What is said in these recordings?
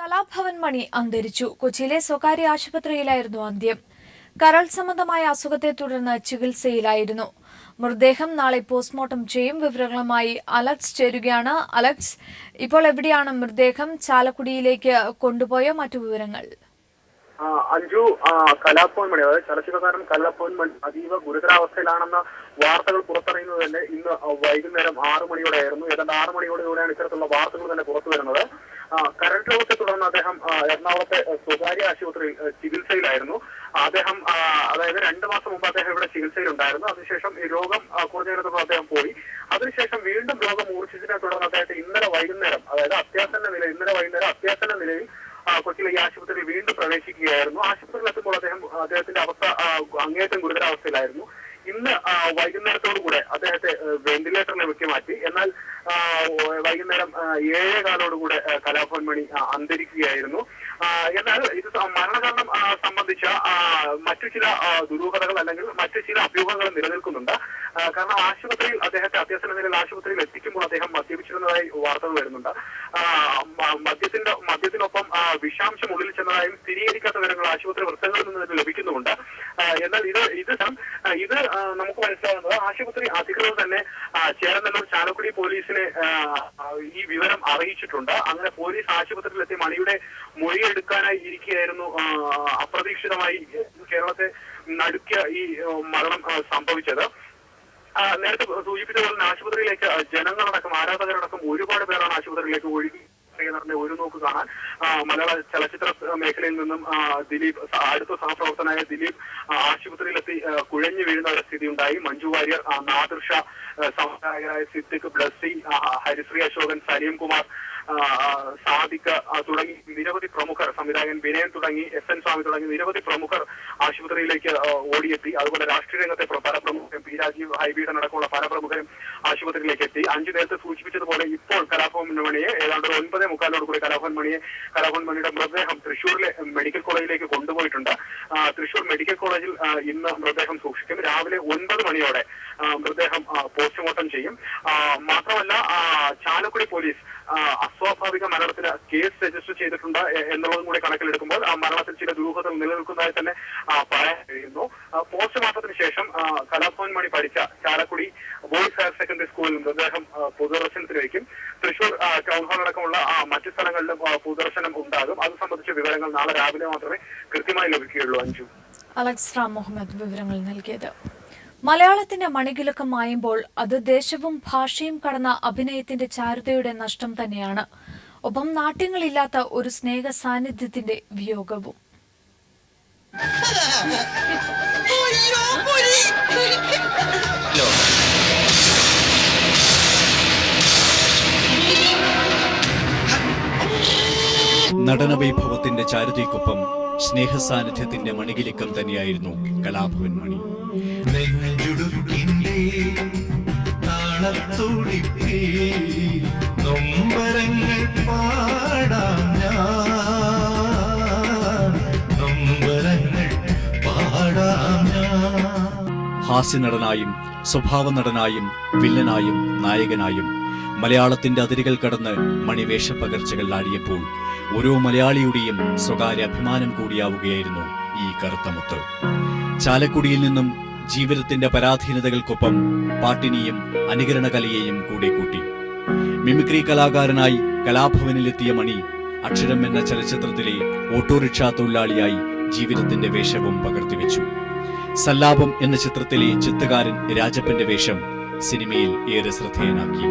കലാഭവൻ മണി അന്തരിച്ചു. കൊച്ചിയിലെ സ്വകാര്യ ആശുപത്രിയിലായിരുന്നു അന്ത്യം. കരൾ സംബന്ധമായ അസുഖത്തെ തുടർന്ന് ചികിത്സയിലായിരുന്നു. മൃതദേഹം നാളെ പോസ്റ്റ്മോർട്ടം ചെയ്യും. വിവരങ്ങളുമായി അലക്സ് ചേരുകയാണ്. അലക്സ്, ഇപ്പോൾ എവിടെയാണ് മൃതദേഹം? ചാലക്കുടിയിലേക്ക് കൊണ്ടുപോയ മറ്റു വിവരങ്ങൾ? അഞ്ജു, കലാഭവൻ മണി, അതായത് ചലച്ചിത്രകാരൻ കലാഭവൻ മണി അതീവ ഗുരുതരാവസ്ഥയിലാണെന്ന വാർത്തകൾ പുറത്തറിയുന്നത് തന്നെ ഇന്ന് വൈകുന്നേരം 6 മണിയോടെയായിരുന്നു. ഏതാണ്ട് 6 മണിയോടെയാണ് ഇത്തരത്തിലുള്ള വാർത്തകൾ തന്നെ പുറത്തു വരുന്നത്. കരൾ രോഗത്തെ തുടർന്ന് അദ്ദേഹം എറണാകുളത്തെ സ്വകാര്യ ആശുപത്രിയിൽ ചികിത്സയിലായിരുന്നു. അദ്ദേഹം അതായത് 2 മാസം മുമ്പ് അദ്ദേഹം ഇവിടെ ചികിത്സയിലുണ്ടായിരുന്നു. അതിനുശേഷം ഈ രോഗം കുറഞ്ഞ നേരത്തോടെ അദ്ദേഹം പോയി. അതിനുശേഷം വീണ്ടും രോഗം മൂർച്ഛിച്ചതിനെ തുടർന്ന് അദ്ദേഹത്തെ ഇന്നലെ വൈകുന്നേരം, അതായത് ഇന്നലെ വൈകുന്നേരം അത്യാസന്ന നിലയിൽ കൊച്ചിയിലെ ഈ ആശുപത്രിയിൽ വീണ്ടും പ്രവേശിക്കുകയായിരുന്നു. ആശുപത്രിയിൽ എത്തുമ്പോൾ അദ്ദേഹത്തിന്റെ അവസ്ഥ അങ്ങേയറ്റം ഗുരുതരാവസ്ഥയിലായിരുന്നു. ഇന്ന് വൈകുന്നേരത്തോടുകൂടെ അദ്ദേഹത്തെ വെന്റിലേറ്ററിലേക്ക് മാറ്റി. എന്നാൽ വൈകുന്നേരം 7:15 കലാഭവൻ മണി അന്തരിക്കുകയായിരുന്നു. എന്നാൽ ഇത് മരണകാരണം സംബന്ധിച്ച മറ്റു ചില ദുരൂഹതകൾ അല്ലെങ്കിൽ മറ്റു ചില അഭ്യൂഹങ്ങൾ നിലനിൽക്കുന്നുണ്ട്. കാരണം ആശുപത്രിയിൽ അദ്ദേഹത്തെ അത്യാസന്ന നിലയിൽ ആശുപത്രിയിൽ എത്തിക്കുമ്പോൾ അദ്ദേഹം മദ്യപിച്ചിരുന്നതായി വാർത്തകൾ വരുന്നുണ്ട്. മദ്യത്തിനൊപ്പം വിഷാംശം ഉള്ളിൽ ചെന്നതായും സ്ഥിരീകരിക്കാത്ത വിവരങ്ങൾ ആശുപത്രി വൃത്തങ്ങളിൽ നിന്ന് ലഭിക്കുന്നുമുണ്ട്. എന്നാൽ ഇത് നമുക്ക് മനസ്സിലാകുന്നത് ആശുപത്രി അധികൃതർ തന്നെ ചേരനല്ലൂർ ചാലക്കുടി പോലീസിനെ ഈ വിവരം അറിയിച്ചിട്ടുണ്ട്. അങ്ങനെ പോലീസ് ആശുപത്രിയിലെത്തി മണിയുടെ മൊഴിയെടുക്കാനായി ഇരിക്കുകയായിരുന്നു. അപ്രതീക്ഷിതമായി കേരളത്തെ നടുക്കിയ ഈ മരണം സംഭവിച്ചത്. നേരത്തെ സൂചിപ്പിച്ചതുപോലെ ആശുപത്രിയിലേക്ക് ജനങ്ങളടക്കം ആരാധകരടക്കം ഒരുപാട് പേരാണ് ആശുപത്രിയിലേക്ക് ഒഴുകി നടന്ന ഒരു നോക്ക് കാണാൻ. മലയാള ചലച്ചിത്ര മേഖലയിൽ നിന്നും ദിലീപ്, അടുത്ത സഹപ്രവർത്തനായ ദിലീപ് ആശുപത്രിയിലെത്തി കുഴഞ്ഞു വീഴുന്ന ഒരു സ്ഥിതി ഉണ്ടായി. മഞ്ജു വാര്യർ, നാദിർ ഷാ, സംവിധായകരായ സിദ്ദിഖ്, ബ്ലസ്സി, ഹരിശ്രീ അശോകൻ, സലീം കുമാർ, സാദിഖ് തുടങ്ങി നിരവധി പ്രമുഖർ, സംവിധായകൻ വിനയൻ തുടങ്ങി, എസ് എൻ സ്വാമി തുടങ്ങി നിരവധി പ്രമുഖർ ആശുപത്രിയിലേക്ക് ഓടിയെത്തി. അതുപോലെ രാഷ്ട്രീയ രംഗത്തെ പല പ്രമുഖരും, പി രാജീവ്, ഹൈബീഡൻ അടക്കമുള്ള പല പ്രമുഖരും ആശുപത്രിയിലേക്ക് എത്തി. 5 നേരത്തെ സൂചിപ്പിച്ചതുപോലെ ഇപ്പോൾ കലാഭവൻ മണിയെ ഏതാണ്ട് 9:45 കലാഭവൻ മണിയുടെ മൃതദേഹം തൃശ്ശൂരിലെ മെഡിക്കൽ കോളേജിലേക്ക് കൊണ്ടുപോയിട്ടുണ്ട്. തൃശ്ശൂർ മെഡിക്കൽ കോളേജിൽ ഇന്ന് മൃതദേഹം സൂക്ഷിക്കും. രാവിലെ 9 മണിയോടെ മൃതദേഹം പോസ്റ്റ്മോർട്ടം ചെയ്യും. മാത്രമല്ല, ചാലക്കുടി പോലീസ് അസ്വാഭാവിക മരണത്തിന് കേസ് രജിസ്റ്റർ ചെയ്തിട്ടുണ്ട് എന്നുള്ളതും കൂടി കണക്കിലെടുക്കുമ്പോൾ മരണത്തിൽ ചില ദുരൂഹതകൾ നിലനിൽക്കുന്നതായി തന്നെ പറയാൻ കഴിയുന്നു. പോസ്റ്റ്മോർട്ടത്തിന് ശേഷം കലാഭവൻ മണി പഠിച്ച ചാലക്കുടി ബോയ്സ് ഹയർ സെക്കൻഡറി സ്കൂളിൽ മൃതദേഹം പൊതുദർശനത്തിന് വയ്ക്കും. തൃശൂർ ടൗൺ ഹാൾ അടക്കമുള്ള മറ്റു സ്ഥലങ്ങളിലും പൊതുദർശനം ഉണ്ടാകും. അത് സംബന്ധിച്ച വിവരങ്ങൾ നാളെ രാവിലെ മാത്രമേ കൃത്യമായി ലഭിക്കുകയുള്ളൂ. അഞ്ജു. അലക്സ് റാം മുഹമ്മദ് വിവരങ്ങൾ നൽകിയത്. മലയാളത്തിന്റെ മണികിലുക്കം മായുമ്പോൾ അത് ദേശവും ഭാഷയും കടന്ന അഭിനയത്തിന്റെ ചാരുതയുടെ നഷ്ടം തന്നെയാണ്. ഒപ്പം നാട്യങ്ങളില്ലാത്ത ഒരു സ്നേഹ സാന്നിധ്യത്തിന്റെ വിയോഗവും. നടനവൈഭവത്തിന്റെ ചാരുതയ്ക്കൊപ്പം സ്നേഹസാന്നിധ്യത്തിന്റെ മണികിലുക്കം തന്നെയായിരുന്നു കലാഭവൻ മണി. ഹാസ്യനടനായും സ്വഭാവ നടനായും വില്ലനായും നായകനായും മലയാളത്തിന്റെ അതിരുകൾ കടന്ന് മണി വേഷപ്പകർച്ചകൾ ആടിയപ്പോൾ ഓരോ മലയാളിയുടെയും സ്വകാര്യ അഭിമാനം കൂടിയാവുകയായിരുന്നു ഈ കറുത്തമുത്ത്. ചാലക്കുടിയിൽ നിന്നും ജീവിതത്തിന്റെ പരാധീനതകൾക്കൊപ്പം പാട്ടിനെയും അനുകരണ കലയെയും കൂടെ കൂട്ടി. മിമിക്രി കലാകാരനായി കലാഭവനിലെത്തിയ മണി അക്ഷരം എന്ന ചലച്ചിത്രത്തിലെ ഓട്ടോറിക്ഷാ തൊഴിലാളിയായി ജീവിതത്തിന്റെ വേഷവും പകർത്തിവെച്ചു. സല്ലാപം എന്ന ചിത്രത്തിലെ ചിത്രകാരൻ രാജപ്പന്റെ വേഷം സിനിമയിൽ ഏറെ ശ്രദ്ധേയനാക്കി.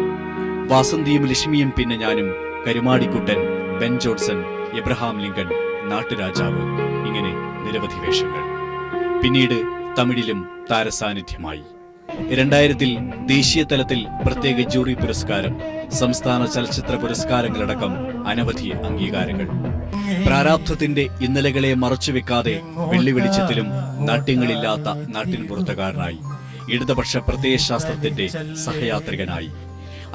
വാസന്തിയും ലക്ഷ്മിയും പിന്നെ ഞാനും, Karumadikuttan, Ben Johnson, Abraham Lincoln, Nattu Rajavu, ഇങ്ങനെ നിരവധി വേഷങ്ങൾ. പിന്നീട് തമിഴിലും താരസാന്നിധ്യമായി. 2000-ൽ ദേശീയ തലത്തിൽ പ്രത്യേക ജൂറി പുരസ്കാരം, സംസ്ഥാന ചലച്ചിത്ര പുരസ്കാരങ്ങളടക്കം അനവധി അംഗീകാരങ്ങൾ. പ്രാരാബ്ധത്തിന്റെ ഇന്നലകളെ മറച്ചുവെക്കാതെ വെള്ളി വെളിച്ചത്തിലും നാട്യങ്ങളില്ലാത്ത നാട്ടിൻ പുറത്തുകാരനായി, ഇടതുപക്ഷ പ്രത്യയശാസ്ത്രത്തിന്റെ സഹയാത്രികനായി,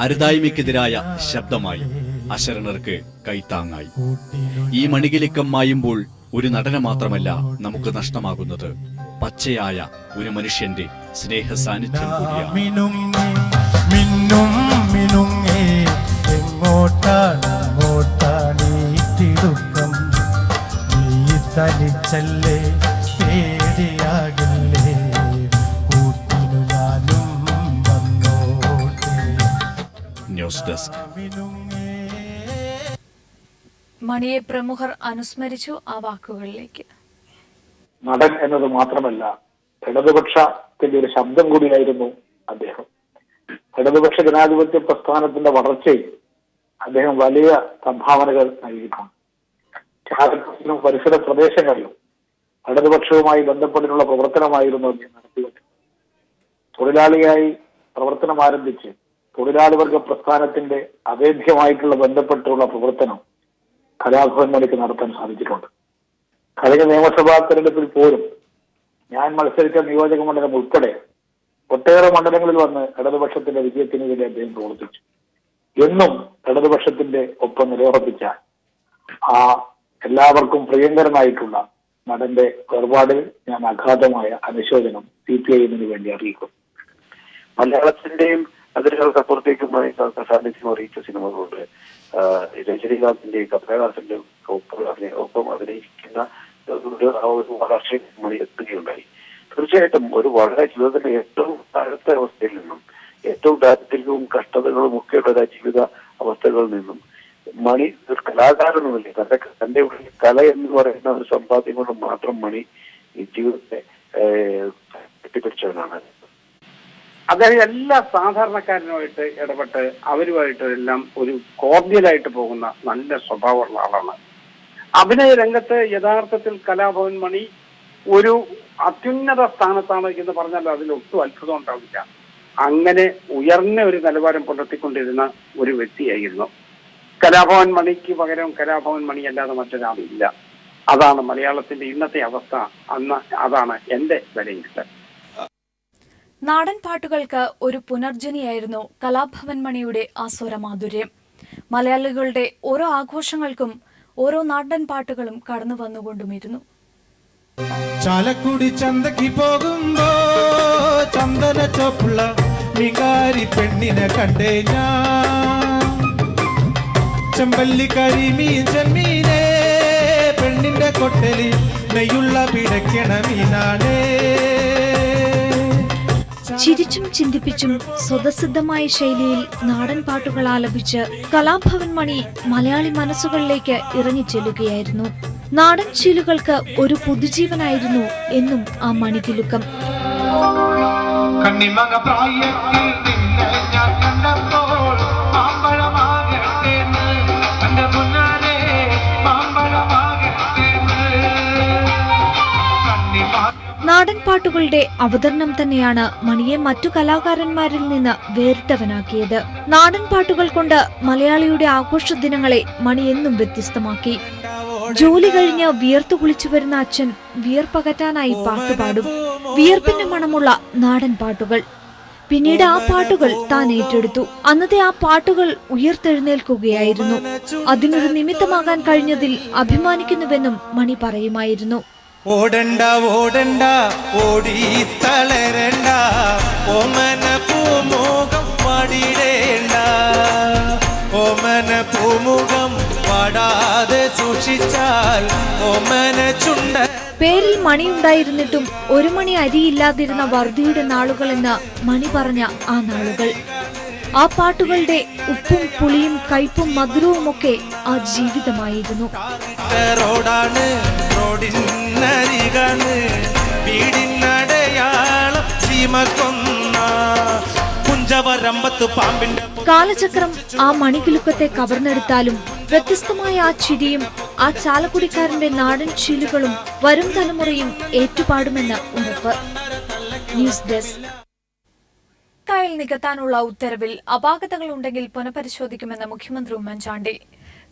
അരുതായ്മയ്ക്കെതിരായ ശബ്ദമായി, അശരണർക്ക് കൈത്താങ്ങായി. ഈ മണികിലുക്കം മായുമ്പോൾ ഒരു നടന മാത്രമല്ല നമുക്ക് നഷ്ടമാകുന്നത്, പച്ചയായ ഒരു മനുഷ്യന്റെ സ്നേഹ സാന്നിധ്യം കൂടിയാണ്. ചലിച്ചല്ലേ പേടിയാകില്ലേ കൂട്ടിനു ഞാനും വന്നോട്ടെ. News desk. മണിയെ പ്രമുഖർ അനുസ്മരിച്ചു. ആ വാക്കുകളിലേക്ക്. നടൻ എന്നത് മാത്രമല്ല, ഇടതുപക്ഷത്തിന്റെ ഒരു ശബ്ദം കൂടിയായിരുന്നു അദ്ദേഹം. ഇടതുപക്ഷ ജനാധിപത്യ പ്രസ്ഥാനത്തിന്റെ വളർച്ചയിൽ അദ്ദേഹം വലിയ സംഭാവനകൾ നൽകിയിട്ടുണ്ട്. കേരളത്തിലും പരിസര പ്രദേശങ്ങളിലും ഇടതുപക്ഷവുമായി ബന്ധപ്പെട്ടിട്ടുള്ള പ്രവർത്തനമായിരുന്നു അദ്ദേഹം നടത്തിയത്. തൊഴിലാളിയായി പ്രവർത്തനം ആരംഭിച്ച് തൊഴിലാളി വർഗ പ്രസ്ഥാനത്തിന്റെ അവേദ്യമായിട്ടുള്ള ബന്ധപ്പെട്ടുള്ള പ്രവർത്തനം കലാഭവൻ മണിക്ക് നടത്താൻ സാധിച്ചിട്ടുണ്ട്. കഴിഞ്ഞ നിയമസഭാ തെരഞ്ഞെടുപ്പിൽ പോലും ഞാൻ മത്സരിച്ച നിയോജക മണ്ഡലം ഉൾപ്പെടെ ഒട്ടേറെ മണ്ഡലങ്ങളിൽ വന്ന് ഇടതുപക്ഷത്തിന്റെ വിജയത്തിന് വേണ്ടി അദ്ദേഹം പ്രവർത്തിച്ചു. എന്നും ഇടതുപക്ഷത്തിന്റെ ഒപ്പം നിലയുറപ്പിച്ച ആ എല്ലാവർക്കും പ്രിയങ്കരനായിട്ടുള്ള നടന്റെ വേർപാടിൽ ഞാൻ അഗാധമായ അനുശോചനം CPI-ന് വേണ്ടി അറിയിക്കും. മലയാളത്തിന്റെയും അതിരുകൾക്കപ്പുറത്തേക്കുമായി സാന്നിധ്യം അറിയിച്ച സിനിമകളുണ്ട്. രജനീകാന്തിന്റെയും കമലഹാസന്റെയും ഒപ്പം അഭിനയിക്കുന്ന ഒരു വളർച്ചയിൽ മണി എത്തുകയുണ്ടായി. തീർച്ചയായിട്ടും ഒരു വളരെ ജീവിതത്തിന്റെ ഏറ്റവും താഴത്തെ അവസ്ഥയിൽ നിന്നും ഏറ്റവും ദാരിദ്ര്യവും കഷ്ടതകളും ഒക്കെയുള്ള ജീവിത അവസ്ഥകളിൽ നിന്നും മണി ഒരു കലാകാരനുമല്ലേ, തന്റെ കല എന്ന് പറയുന്ന ഒരു സമ്പാദ്യം കൊണ്ട് മാത്രം മണി ഈ ജീവിതത്തെ കെട്ടിപ്പിടിച്ചവനാണ്. അദ്ദേഹം എല്ലാ സാധാരണക്കാരനുമായിട്ട് ഇടപെട്ട് അവരുമായിട്ട് എല്ലാം ഒരു കോർഡിയലായിട്ട് പോകുന്ന നല്ല സ്വഭാവമുള്ള ആളാണ്. അഭിനയ രംഗത്ത് യഥാർത്ഥത്തിൽ കലാഭവൻ മണി ഒരു അത്യുന്നത സ്ഥാനത്താണ് എന്ന് പറഞ്ഞാൽ അതിലൊട്ടും അത്ഭുതം ഉണ്ടാവില്ല. അങ്ങനെ ഉയർന്ന ഒരു നിലവാരം പുലർത്തിക്കൊണ്ടിരുന്ന ഒരു വ്യക്തിയായിരുന്നു. കലാഭവൻ മണിക്ക് പകരം കലാഭവൻ മണി അല്ലാതെ മറ്റൊരാളില്ല. അതാണ് മലയാളത്തിന്റെ ഇന്നത്തെ അവസ്ഥ. അതാണ് എന്റെ വിലയിരുത്തൽ. നാടൻ പാട്ടുകൾക്ക് ഒരു പുനർജനിയായിരുന്നു കലാഭവൻ മണിയുടെ ആ സ്വരമാധുര്യം. മലയാളികളുടെ ഓരോ ആഘോഷങ്ങൾക്കും ഓരോ നാടൻ പാട്ടുകളും കടന്നു വന്നുകൊണ്ടുമിരുന്നു. ചാലക്കുടി ചന്തക്ക് പോകുമ്പോ ചന്ദന ചോപ്പുള്ള മികാരി പെണ്ണിനെ കണ്ടേ ഞാൻ. ചെമ്പല്ലി കരിമീൻ ചെമ്മീനേ പെണ്ണിന്റെ കൊട്ടലി നെയ്യുള്ള പിടയ്ക്കണ മീനാണേ. ചിരിച്ചും ചിന്തിപ്പിച്ചും സ്വതസിദ്ധമായ ശൈലിയിൽ നാടൻ പാട്ടുകൾ ആലപിച്ച് കലാഭവൻ മണി മലയാളി മനസ്സുകളിലേക്ക് ഇറങ്ങിച്ചെല്ലുകയായിരുന്നു. നാടൻ ശീലുകൾക്ക് ഒരു പുതുജീവനായിരുന്നു എന്നും ആ മണികിലുക്കം. നാടൻ പാട്ടുകളുടെ അവതരണം തന്നെയാണ് മണിയെ മറ്റു കലാകാരന്മാരിൽ നിന്ന് വേറിട്ടവനാക്കിയത്. നാടൻ പാട്ടുകൾ കൊണ്ട് മലയാളിയുടെ ആഘോഷ ദിനങ്ങളെ മണി എന്നും വ്യത്യസ്തമാക്കി. ജോലി കഴിഞ്ഞ് വിയർത്തു കുളിച്ചു വരുന്ന അച്ഛൻ വിയർപ്പകറ്റാനായി പാട്ടുപാടും. വിയർപ്പിന്റെ മണമുള്ള നാടൻ പാട്ടുകൾ. പിന്നീട് ആ പാട്ടുകൾ താൻ ഏറ്റെടുത്തു. അന്നത്തെ ആ പാട്ടുകൾ ഉയർത്തെഴുന്നേൽക്കുകയായിരുന്നു. അതിനൊരു നിമിത്തമാകാൻ കഴിഞ്ഞതിൽ അഭിമാനിക്കുന്നുവെന്നും മണി പറയുമായിരുന്നു. ഓടണ്ട ഓടണ്ട ഓടി തളരണ്ട ഓമന പൂമുഖം പാടിടേണ്ട ഓമന പൂമുഖം പാടാതെ സൂക്ഷിച്ചാൽ ഓമന ചുണ്ട. പേരിൽ മണിയുണ്ടായിരുന്നിട്ടും ഒരു മണി അരിയില്ലാതിരുന്ന വറുതിയുടെ നാളുകളെന്ന് മണി പറഞ്ഞ ആ നാളുകൾ. ആ പാട്ടുകളുടെ ഉപ്പും പുളിയും കയ്പും മധുരവുമൊക്കെ ആ ജീവിതമായിരുന്നു. റോഡാണ് റോഡിനരികാണ് വീടിനടയാളം സീമക്കൊന്ന കുഞ്ചവരമ്പത്ത് പാമ്പിന്റെ. കാലചക്രം ആ മണികിലുക്കത്തെ കവർന്നെടുത്താലും വ്യത്യസ്തമായ ആ ചിരിയും ആ ചാലക്കുടിക്കാരന്റെ നാടൻ ശീലുകളും വരും തലമുറയും ഏറ്റുപാടുമെന്ന് ഉറപ്പ്. News desk. കായൽ നികത്താനുള്ള ഉത്തരവിൽ അപാകതകളുണ്ടെങ്കിൽ പുനഃപരിശോധിക്കുമെന്ന് മുഖ്യമന്ത്രി ഉമ്മൻചാണ്ടി.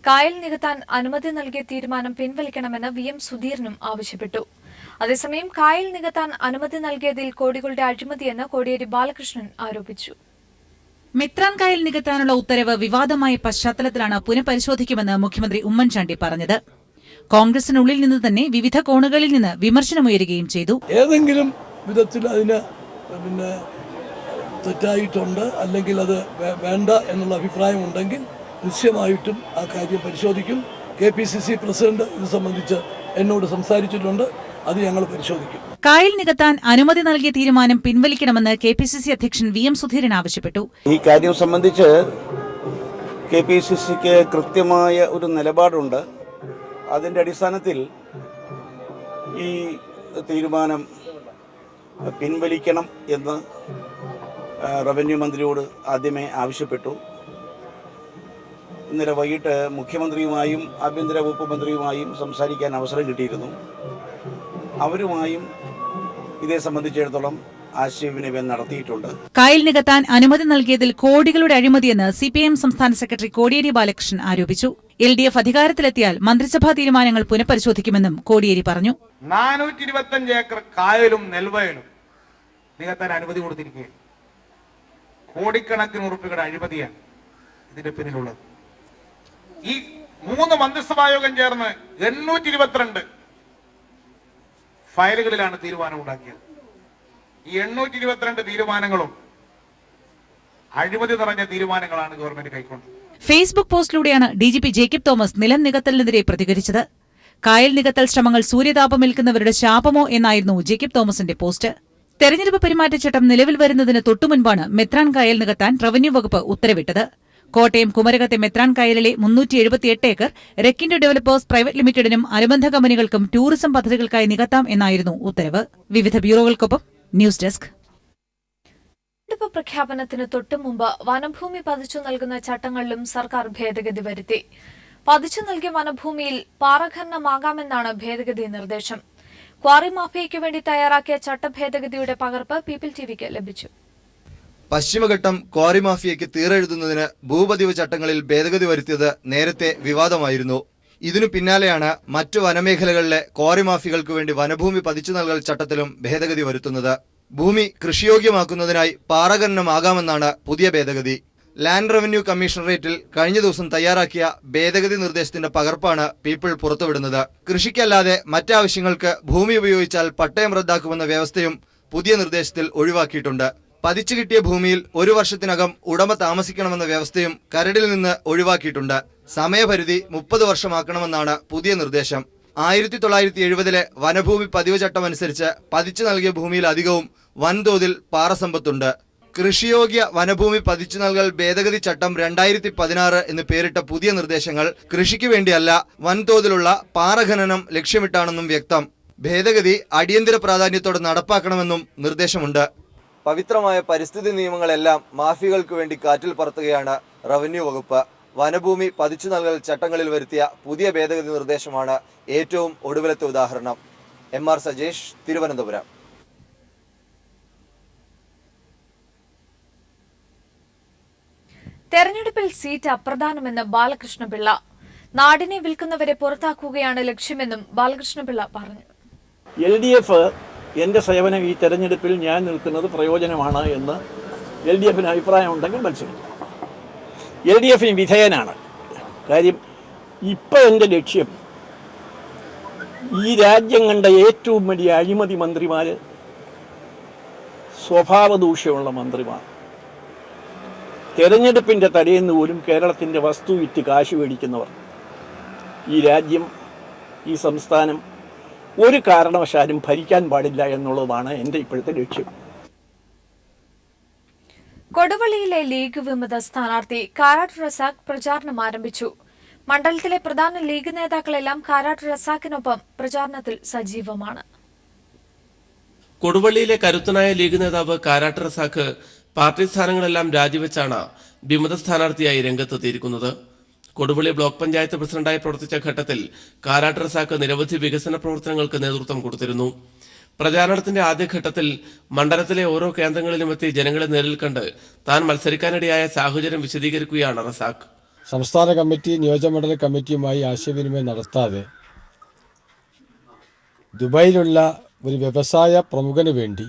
കായൽ നികത്താൻ അനുമതി നൽകിയ തീരുമാനം പിൻവലിക്കണമെന്ന് VM സുധീരനും ആവശ്യപ്പെട്ടു. അതേസമയം കായൽ നികത്താൻ അനുമതി നൽകിയതിൽ കോടികളുടെ അഴിമതിയെന്ന് കോടിയേരി ബാലകൃഷ്ണൻ ആരോപിച്ചു. മെത്രാൻ കായൽ നികത്താനുള്ള ഉത്തരവ് വിവാദമായ പശ്ചാത്തലത്തിലാണ് പുനഃപരിശോധിക്കുമെന്ന് മുഖ്യമന്ത്രി ഉമ്മൻചാണ്ടി പറഞ്ഞത്. കോൺഗ്രസിനുള്ളിൽ നിന്ന് തന്നെ വിവിധ കോണുകളിൽ നിന്ന് വിമർശനമുയരുകയും ചെയ്തു. ഏതെങ്കിലും വിധത്തിൽ അതിന് തെറ്റായിട്ടുണ്ട് അല്ലെങ്കിൽ അത് വേണ്ട എന്നുള്ള അഭിപ്രായമുണ്ടെങ്കിൽ നിശ്ചയമായിട്ടും ആ കാര്യം പരിശോധിക്കും. KPCC പ്രസിഡന്റ് ഇത് സംബന്ധിച്ച് എന്നോട് സംസാരിച്ചിട്ടുണ്ട്. അത് ഞങ്ങൾ പരിശോധിക്കും. കായൽ നികത്താൻ അനുമതി നൽകിയ തീരുമാനം പിൻവലിക്കണമെന്ന് KPCC അധ്യക്ഷൻ VM സുധീരൻ ആവശ്യപ്പെട്ടു. ഈ കാര്യം സംബന്ധിച്ച് KPCCക്ക് കൃത്യമായ ഒരു നിലപാടുണ്ട്. അതിൻ്റെ അടിസ്ഥാനത്തിൽ ഈ തീരുമാനം പിൻവലിക്കണം എന്ന് റവന്യൂ മന്ത്രിയോട് ആദ്യമേ ആവശ്യപ്പെട്ടു. ഇന്നലെ വൈകിട്ട് മുഖ്യമന്ത്രിയുമായും ആഭ്യന്തര വകുപ്പ് മന്ത്രിയുമായും സംസാരിക്കാൻ അവസരം കിട്ടിയിരുന്നു. അവരുമായും ഇതേ സംബന്ധിച്ചിടത്തോളം ആശയവിനിമയം നടത്തിയിട്ടുണ്ട്. കായൽ നികത്താൻ അനുമതി നൽകിയതിൽ കോടികളുടെ അഴിമതിയെന്ന് CPIM സംസ്ഥാന സെക്രട്ടറി കോടിയേരി ബാലകൃഷ്ണൻ ആരോപിച്ചു. LDF അധികാരത്തിലെത്തിയാൽ മന്ത്രിസഭാ തീരുമാനങ്ങൾ പുനഃപരിശോധിക്കുമെന്നും കോടിയേരി പറഞ്ഞു. 425 ഏക്കർ കായലും നെൽവയലും നികത്താൻ അനുമതി കൊടുത്തിരിക്കുകയാണ്. കോടിക്കണക്കിന് ഉറുപ്പികളുടെ അഴിമതിയാണ് ഇതിന്റെ പിന്നിലുള്ളത്. ഈ 3 മന്ത്രിസഭാ യോഗം ചേർന്ന് 822 ഫയലുകളിലാണ് തീരുമാനം ഉണ്ടാക്കിയത്. ഈ 822 തീരുമാനങ്ങളും അഴിമതി നിറഞ്ഞ തീരുമാനങ്ങളാണ് ഗവൺമെന്റ് കൈക്കൊണ്ടത്. ഫേസ്ബുക്ക് പോസ്റ്റിലൂടെയാണ് DGP ജേക്കബ് തോമസ് നിലം നികത്തലിനെതിരെ പ്രതികരിച്ചത്. കായൽ നികത്തൽ ശ്രമങ്ങൾ സൂര്യതാപമേൽക്കുന്നവരുടെ ശാപമോ എന്നായിരുന്നു ജേക്കബ് തോമസിന്റെ പോസ്റ്റ്. തെരഞ്ഞെടുപ്പ് പെരുമാറ്റച്ചട്ടം നിലവിൽ വരുന്നതിന് തൊട്ടുമുൻപാണ് മെത്രാൻ കായൽ നികത്താൻ റവന്യൂ വകുപ്പ് ഉത്തരവിട്ടത്. കോട്ടയം കുമരകത്തെ മെത്രാൻ കായലിലെ 378 ഏക്കർ റെക്കിൻഡോ ഡെവലപ്പേഴ്സ് പ്രൈവറ്റ് ലിമിറ്റഡിനും അനുബന്ധ കമ്പനികൾക്കും ടൂറിസം പദ്ധതികൾക്കായി നികത്താം എന്നായിരുന്നു ഉത്തരവ്. വിവിധ ബ്യൂറോകൾക്കൊപ്പം ന്യൂസ് ഡെസ്ക്. തെരഞ്ഞെടുപ്പ് പ്രഖ്യാപനത്തിന് തൊട്ടുമുമ്പ് വനഭൂമി പതിച്ചു നൽകുന്ന ചട്ടങ്ങളിലും സർക്കാർ ഭേദഗതി വരുത്തി. പതിച്ചു നൽകിയ വനഭൂമിയിൽ പാറഖനനമാകാമെന്നാണ് ഭേദഗതി നിർദ്ദേശം. ക്വാറി മാഫിയയ്ക്കു വേണ്ടി തയ്യാറാക്കിയ ചട്ടഭേദഗതിയുടെ പകർപ്പ് പീപ്പിൾ ടിവിക്ക് ലഭിച്ചു. പശ്ചിമഘട്ടം ക്വാറി മാഫിയയ്ക്ക് തീറെഴുതുന്നതിന് ഭൂപതിവ് ചട്ടങ്ങളിൽ ഭേദഗതി വരുത്തിയത് നേരത്തെ വിവാദമായിരുന്നു. ഇതിനു പിന്നാലെയാണ് മറ്റു വനമേഖലകളിലെ ക്വാറി മാഫിയകൾക്ക് വേണ്ടി വനഭൂമി പതിച്ചു നൽകൽ ചട്ടത്തിലും ഭേദഗതി വരുത്തുന്നത്. ഭൂമി കൃഷിയോഗ്യമാക്കുന്നതിനായി പാറഖനനമാകാമെന്നാണ് പുതിയ ഭേദഗതി. ലാൻഡ് റവന്യൂ കമ്മീഷണറേറ്റിൽ കഴിഞ്ഞ ദിവസം തയ്യാറാക്കിയ ഭേദഗതി നിർദ്ദേശത്തിന്റെ പകർപ്പാണ് പീപ്പിൾ പുറത്തുവിടുന്നത്. കൃഷിക്കല്ലാതെ മറ്റാവശ്യങ്ങൾക്ക് ഭൂമി ഉപയോഗിച്ചാൽ പട്ടയം റദ്ദാക്കുമെന്ന വ്യവസ്ഥയും പുതിയ നിർദ്ദേശത്തിൽ ഒഴിവാക്കിയിട്ടുണ്ട്. പതിച്ചു കിട്ടിയ ഭൂമിയിൽ 1 വർഷത്തിനകം ഉടമ താമസിക്കണമെന്ന വ്യവസ്ഥയും കരടിൽ നിന്ന് ഒഴിവാക്കിയിട്ടുണ്ട്. സമയപരിധി 30 വർഷമാക്കണമെന്നാണ് പുതിയ നിർദ്ദേശം. 1970-ലെ വനഭൂമി പതിവ് ചട്ടം അനുസരിച്ച് പതിച്ചു നൽകിയ ഭൂമിയിലധികവും വൻതോതിൽ പാറസമ്പത്തുണ്ട്. കൃഷിയോഗ്യ വനഭൂമി പതിച്ചു നൽകൽ ഭേദഗതി ചട്ടം 2016 എന്ന് പേരിട്ട പുതിയ നിർദ്ദേശങ്ങൾ കൃഷിക്ക് വേണ്ടിയല്ല, വൻതോതിലുള്ള പാറഖനനം ലക്ഷ്യമിട്ടാണെന്നും വ്യക്തം. ഭേദഗതി അടിയന്തര പ്രാധാന്യത്തോടെ നടപ്പാക്കണമെന്നും നിർദ്ദേശമുണ്ട്. പവിത്രമായ പരിസ്ഥിതി നിയമങ്ങളെല്ലാം മാഫിയകൾക്ക് വേണ്ടി കാറ്റിൽ പറത്തുകയാണ് റവന്യൂ വകുപ്പ്. വനഭൂമി പതിച്ചു നൽകൽ ചട്ടങ്ങളിൽ വരുത്തിയ പുതിയ ഭേദഗതി നിർദ്ദേശമാണ് ഏറ്റവും ഒടുവിലത്തെ ഉദാഹരണം. MR സജേഷ്, തിരുവനന്തപുരം. തെരഞ്ഞെടുപ്പിൽ സീറ്റ് അപ്രധാനമെന്ന് ബാലകൃഷ്ണപിള്ള. നാടിനെ വിൽക്കുന്നവരെ പുറത്താക്കുകയാണ് ലക്ഷ്യമെന്നും ബാലകൃഷ്ണപിള്ള പറഞ്ഞു. LDF എൻ്റെ സേവനം ഈ തെരഞ്ഞെടുപ്പിൽ ഞാൻ നിൽക്കുന്നത് പ്രയോജനമാണ് എന്ന് LDFന് അഭിപ്രായമുണ്ടെങ്കിൽ മത്സരിക്കും. LDFന് വിധേയനാണ്. കാര്യം ഇപ്പം എൻ്റെ ലക്ഷ്യം ഈ രാജ്യം കണ്ട ഏറ്റവും വലിയ അഴിമതി മന്ത്രിമാർ, സ്വഭാവദൂഷ്യമുള്ള മന്ത്രിമാർ, തെരഞ്ഞെടുപ്പിൻ്റെ തലേന്ന് പോലും കേരളത്തിൻ്റെ വസ്തു വിറ്റ് കാശ് മേടിക്കുന്നവർ, ഈ രാജ്യം, ഈ സംസ്ഥാനം ഒരു കാരണവശാലും ഭരിക്കാൻ പാടില്ല എന്നുള്ളതാണ് എൻ്റെ ഇപ്പോഴത്തെ ലക്ഷ്യം. കൊടുവള്ളിയിലെ ലീഗ് വിമത സ്ഥാനാർത്ഥി കാരാട്ട് റസാഖ് പ്രചാരണം ആരംഭിച്ചു. മണ്ഡലത്തിലെ പ്രധാന ലീഗ് നേതാക്കളെല്ലാം കാരാട്ട് റസാഖിനൊപ്പം പ്രചാരണത്തിൽ സജീവമാണ്. കൊടുവള്ളിയിലെ കരുത്തനായ ലീഗ് നേതാവ് കാരാട്ട് റസാഖ് പാർട്ടി സ്ഥാനങ്ങളെല്ലാം രാജിവെച്ചാണ് വിമത സ്ഥാനാർത്ഥിയായി രംഗത്തെത്തിയിരിക്കുന്നത്. കൊടുവള്ളി ബ്ലോക്ക് പഞ്ചായത്ത് പ്രസിഡന്റായി പ്രവർത്തിച്ച ഘട്ടത്തിൽ കാരാട്ട് റസാഖ് നിരവധി വികസന പ്രവർത്തനങ്ങൾക്ക് നേതൃത്വം കൊടുത്തിരുന്നു. പ്രചാരണത്തിന്റെ ആദ്യഘട്ടത്തിൽ മണ്ഡലത്തിലെ ഓരോ കേന്ദ്രങ്ങളിലുമെത്തി ജനങ്ങളെ നേരിൽ കണ്ട് താൻ മത്സരിക്കാനിടയായ സാഹചര്യം വിശദീകരിക്കുകയാണ് റസാഖ്. സംസ്ഥാന കമ്മിറ്റി, നിയോജകമണ്ഡല കമ്മിറ്റിയുമായി ആശയവിനിമയം നടത്താതെ ദുബായിലുള്ള ഒരു വ്യവസായ പ്രമുഖന് വേണ്ടി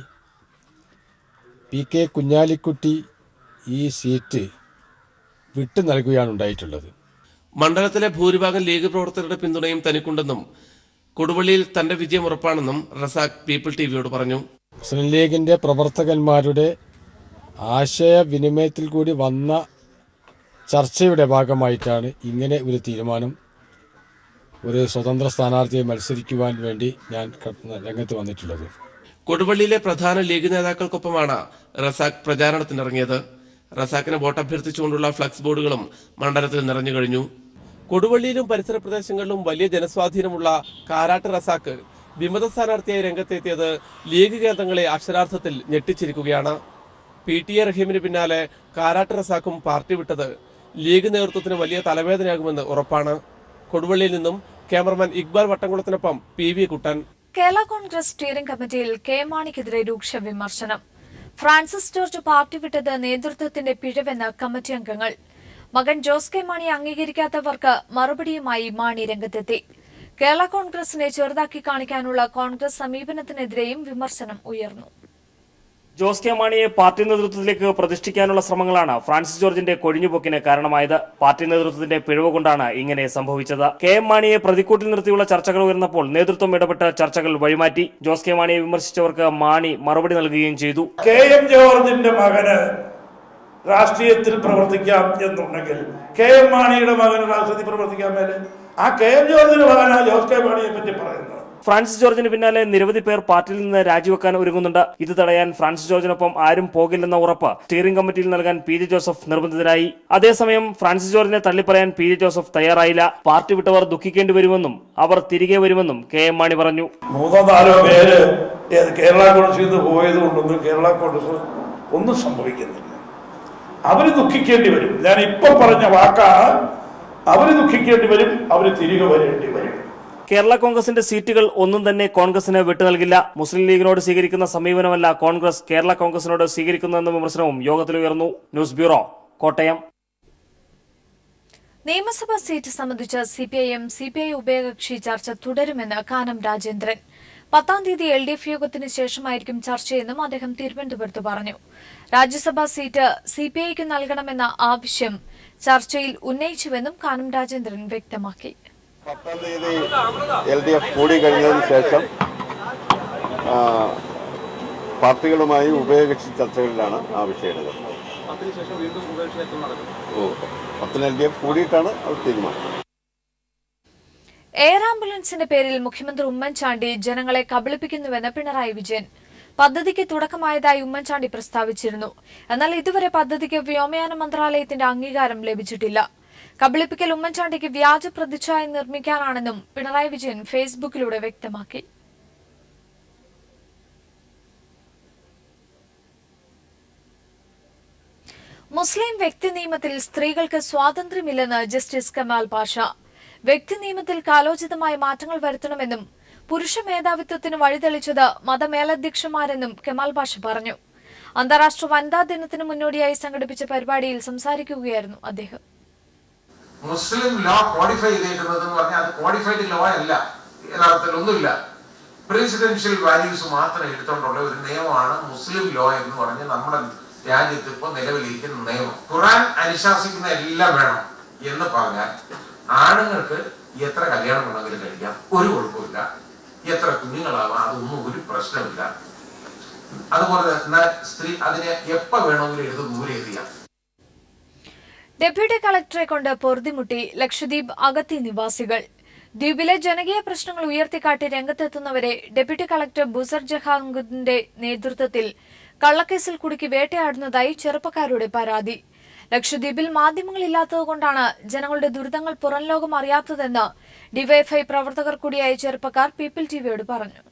PK കുഞ്ഞാലിക്കുട്ടി ഈ സീറ്റ് വിട്ടു നൽകുകയാണ് ഉണ്ടായിട്ടുള്ളത്. മണ്ഡലത്തിലെ ഭൂരിഭാഗം ലീഗ് പ്രവർത്തകരുടെ പിന്തുണയും തനിക്കുണ്ടെന്നും കൊടുവള്ളിയിൽ തന്റെ വിജയം ഉറപ്പാണെന്നും റസാഖ് പീപ്പിൾ ടിവിയോട് പറഞ്ഞു. മുസ്ലിം ലീഗിന്റെ പ്രവർത്തകന്മാരുടെ ആശയവിനിമയത്തിൽ കൂടി വന്ന ചർച്ചയുടെ ഭാഗമായിട്ടാണ് ഇങ്ങനെ ഒരു തീരുമാനം ഒരു സ്വതന്ത്ര സ്ഥാനാർത്ഥിയെ മത്സരിക്കുവാൻ വേണ്ടി ഞാൻ രംഗത്ത് വന്നിട്ടുള്ളത്. കൊടുവള്ളിയിലെ പ്രധാന ലീഗ് നേതാക്കൾക്കൊപ്പമാണ് റസാഖ് പ്രചാരണത്തിനിറങ്ങിയത്. റസാഖിന് വോട്ടഭ്യർത്ഥിച്ചുകൊണ്ടുള്ള ഫ്ലക്സ് ബോർഡുകളും മണ്ഡലത്തിൽ നിറഞ്ഞു കഴിഞ്ഞു. കൊടുവള്ളിയിലും പരിസര പ്രദേശങ്ങളിലും വലിയ ജനസ്വാധീനമുള്ള കാരാട്ട് റസാഖ് വിമത സ്ഥാനാർത്ഥിയായി രംഗത്തെത്തിയത് ലീഗ് കേന്ദ്രങ്ങളെ അക്ഷരാർത്ഥത്തിൽ ഞെട്ടിച്ചിരിക്കുകയാണ്. PTA റഹീമിന് പിന്നാലെ കാരാട്ട് റസാഖും പാർട്ടി വിട്ടത് ലീഗ് നേതൃത്വത്തിന് വലിയ തലവേദനയാകുമെന്ന് ഉറപ്പാണ്. കൊടുവള്ളിയിൽ നിന്നും ക്യാമറമാൻ ഇക്ബാൽ വട്ടംകുളത്തിനൊപ്പം PV കുട്ടൻ. കേരള കോൺഗ്രസ് സ്റ്റിയറിംഗ് കമ്മിറ്റിയിൽ കെ മാണിക്കെതിരെ രൂക്ഷ വിമർശനം. ഫ്രാൻസിസ് ജോർജ് പാർട്ടി വിട്ടത് നേതൃത്വത്തിന്റെ പിഴവെന്ന് കമ്മിറ്റി അംഗങ്ങൾ. മകൻ ജോസ് കെ മാണിയെ അംഗീകരിക്കാത്തവർക്ക് മറുപടിയുമായി മാണി രംഗത്തെത്തി. കേരള കോൺഗ്രസിനെ ചെറുതാക്കി കാണിക്കാനുള്ള കോൺഗ്രസ് സമീപനത്തിനെതിരെയും വിമർശനം ഉയർന്നു. ജോസ് കെ മാണിയെ പാർട്ടി നേതൃത്വത്തിലേക്ക് പ്രതിഷ്ഠിക്കാനുള്ള ശ്രമങ്ങളാണ് ഫ്രാൻസിസ് ജോർജിന്റെ കൊഴിഞ്ഞുപോക്കിന് കാരണമായത്. പാർട്ടി നേതൃത്വത്തിന്റെ പിഴവ് കൊണ്ടാണ് ഇങ്ങനെ സംഭവിച്ചത്. KM മാണിയെ പ്രതിക്കൂട്ടിൽ നിർത്തിയുള്ള ചർച്ചകൾ ഉയർന്നപ്പോൾ നേതൃത്വം ഇടപെട്ട് ചർച്ചകൾ വഴിമാറ്റി. ജോസ് കെ മാണിയെ വിമർശിച്ചവർക്ക് മാണി മറുപടി നൽകുകയും ചെയ്തു. KM ജോർജിന്റെ മകന് രാഷ്ട്രീയത്തിൽ പ്രവർത്തിക്കാം എന്നുണ്ടെങ്കിൽ KM മാണിയുടെ മകന് രാഷ്ട്രീയത്തിൽ പ്രവർത്തിക്കാൻ മേലെ ആ KM ജോർജിന്റെ മകനാ ജോസ് കെ മാണിയെ പറ്റി പറയുന്നത്. ഫ്രാൻസിസ് ജോർജിന് പിന്നാലെ നിരവധി പേർ പാർട്ടിയിൽ നിന്ന് രാജിവെക്കാൻ ഒരുങ്ങുന്നുണ്ട്. ഇത് തടയാൻ ഫ്രാൻസിസ് ജോർജിനൊപ്പം ആരും പോകില്ലെന്ന ഉറപ്പ് സ്റ്റിയറിംഗ് കമ്മിറ്റിയിൽ നൽകാൻ PJ ജോസഫ് നിർബന്ധിതരായി. അതേസമയം ഫ്രാൻസിസ് ജോർജിനെ തള്ളിപ്പറയാൻ PJ ജോസഫ് തയ്യാറായില്ല. പാർട്ടി വിട്ടവർ ദുഃഖിക്കേണ്ടി വരുമെന്നും അവർ തിരികെ വരുമെന്നും KM മാണി പറഞ്ഞു. 3-4 പേര് കേരള കോൺഗ്രസിൽ നിന്ന് പോയത് കൊണ്ടൊന്നും കേരള കോൺഗ്രസ് ഒന്നും സംഭവിക്കുന്നില്ല. അവര് ദുഃഖിക്കേണ്ടി വരും. ഞാൻ ഇപ്പൊ പറഞ്ഞ വാക്കാണ്. അവര് ദുഃഖിക്കേണ്ടി വരും, അവര് തിരികെ വരേണ്ടി വരും. കേരള കോൺഗ്രസിന്റെ സീറ്റുകൾ ഒന്നും തന്നെ കോൺഗ്രസിന് വിട്ടു നൽകില്ല. മുസ്ലിം ലീഗിനോട് സ്വീകരിക്കുന്ന സമീപനമല്ല കോൺഗ്രസ് കേരള കോൺഗ്രസിനോട് സ്വീകരിക്കുന്നതെന്ന വിമർശനവും യോഗത്തിൽ ഉയർന്നു. News bureau, Kottayam. നിയമസഭാ സീറ്റ് സംബന്ധിച്ച് CPI ഉഭയകക്ഷി ചർച്ച തുടരുമെന്ന് കാനം രാജേന്ദ്രൻ. 10-ാം തീയതി LDF യോഗത്തിന് ശേഷമായിരിക്കും ചർച്ചയെന്നും അദ്ദേഹം തിരുവനന്തപുരത്ത് പറഞ്ഞു. രാജ്യസഭാ സീറ്റ് CPIക്ക് നൽകണമെന്ന ആവശ്യം ചർച്ചയിൽ ഉന്നയിച്ചുവെന്നും കാനം രാജേന്ദ്രൻ വ്യക്തമാക്കി. 10-ാം തീയതി LDF കൂടി കഴിഞ്ഞതിന് ശേഷം പാർട്ടികളുമായി ഉഭയകക്ഷി ചർച്ചകളിലാണ് ആ വിഷയങ്ങൾ. 10-ന് LDF കൂടിയിട്ടാണ് അവർ തീരുമാനം. എയർ ആംബുലൻസിന്റെ പേരിൽ മുഖ്യമന്ത്രി ഉമ്മൻചാണ്ടി ജനങ്ങളെ കബളിപ്പിക്കുന്നുവെന്ന് പിണറായി വിജയൻ. പദ്ധതിക്ക് തുടക്കമായതായി ഉമ്മൻചാണ്ടി പ്രസ്താവിച്ചിരുന്നു. എന്നാൽ ഇതുവരെ പദ്ധതിക്ക് വ്യോമയാന മന്ത്രാലയത്തിന്റെ അംഗീകാരം ലഭിച്ചിട്ടില്ല. കബളിപ്പിക്കൽ ഉമ്മൻചാണ്ടിക്ക് വ്യാജ പ്രതിച്ഛായ നിർമ്മിക്കാനാണെന്നും പിണറായി വിജയൻ ഫേസ്ബുക്കിലൂടെ വ്യക്തമാക്കി. മുസ്ലിം വ്യക്തി നിയമത്തിൽ സ്ത്രീകൾക്ക് സ്വാതന്ത്ര്യമില്ലെന്ന് ജസ്റ്റിസ് കമാൽ പാഷ. വ്യക്തി നിയമത്തിൽ കാലോചിതമായ മാറ്റങ്ങൾ വരുത്തണമെന്നും പുരുഷ മേധാവിത്വത്തിന് വഴിതെളിച്ചത് മതമേലധ്യക്ഷന്മാരെന്നും കമാൽ പാഷ പറഞ്ഞു. അന്താരാഷ്ട്ര വനിതാ ദിനത്തിന് മുന്നോടിയായി സംഘടിപ്പിച്ച പരിപാടിയിൽ സംസാരിക്കുകയായിരുന്നു അദ്ദേഹം. മുസ്ലിം ലോ കോഡിഫൈ ചെയ്തേക്കുന്നത് പറഞ്ഞാൽ അത് കോഡിഫൈഡ് ലോ അല്ല, യഥാർത്ഥത്തിൽ ഒന്നുമില്ല. പ്രസിഡൻഷ്യൽ വാല്യൂസ് മാത്രം എടുത്തോണ്ടുള്ള ഒരു നിയമമാണ് മുസ്ലിം ലോ എന്ന് പറഞ്ഞ് നമ്മുടെ രാജ്യത്ത് ഇപ്പോൾ നിലവിലിരിക്കുന്ന നിയമം. ഖുർആൻ അനുശാസിക്കുന്ന എല്ലാം വേണം എന്ന് പറഞ്ഞാൽ ആണുങ്ങൾക്ക് എത്ര കല്യാണം വേണമെങ്കിലും കഴിക്കാം, ഒരു കുഴപ്പമില്ല. എത്ര കുഞ്ഞുങ്ങളാവാം, അതൊന്നും ഒരു പ്രശ്നമില്ല. അതുപോലെ തന്നെ സ്ത്രീ അതിനെ എപ്പോ വേണമെങ്കിലും എടുത്ത് ദൂരെ എറിയാം. ഡെപ്യൂട്ടി കളക്ടറെ കൊണ്ട് പൊറുതിമുട്ടി ലക്ഷദ്വീപ് അഗത്തി നിവാസികൾ. ദ്വീപിലെ ജനകീയ പ്രശ്നങ്ങൾ ഉയർത്തിക്കാട്ടി രംഗത്തെത്തുന്നവരെ ഡെപ്യൂട്ടി കളക്ടർ ബുസർ ജഹാംഗുദിന്റെ നേതൃത്വത്തിൽ കള്ളക്കേസിൽ കുടുക്കി വേട്ടയാടുന്നതായി ചെറുപ്പക്കാരുടെ പരാതി. ലക്ഷദ്വീപിൽ മാധ്യമങ്ങളില്ലാത്തതുകൊണ്ടാണ് ജനങ്ങളുടെ ദുരിതങ്ങൾ പുറംലോകം അറിയാത്തതെന്ന് ഡിവൈഎഫ്ഐ പ്രവർത്തകർ കൂടിയായ ചെറുപ്പക്കാർ പീപ്പിൾ ടിവിയോട് പറഞ്ഞു.